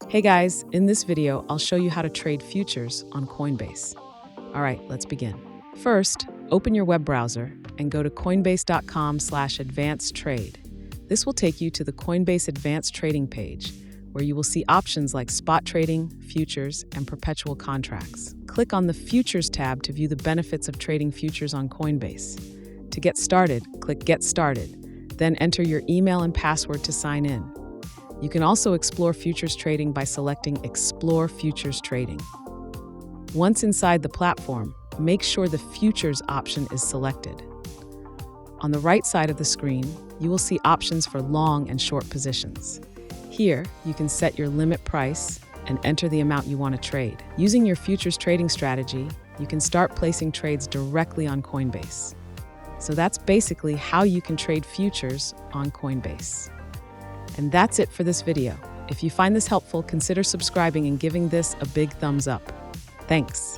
Hey guys, in this video, I'll show you how to trade futures on Coinbase. All right, let's begin. First, open your web browser and go to coinbase.com/advanced trade. This will take you to the Coinbase Advanced Trading page, where you will see options like spot trading, futures, and perpetual contracts. Click on the Futures tab to view the benefits of trading futures on Coinbase. To get started, click Get Started, then enter your email and password to sign in. You can also explore futures trading by selecting Explore Futures Trading. Once inside the platform, make sure the Futures option is selected. On the right side of the screen, you will see options for long and short positions. Here, you can set your limit price and enter the amount you want to trade. Using your futures trading strategy, you can start placing trades directly on Coinbase. So that's basically how you can trade futures on Coinbase. And that's it for this video. If you find this helpful, consider subscribing and giving this a big thumbs up. Thanks.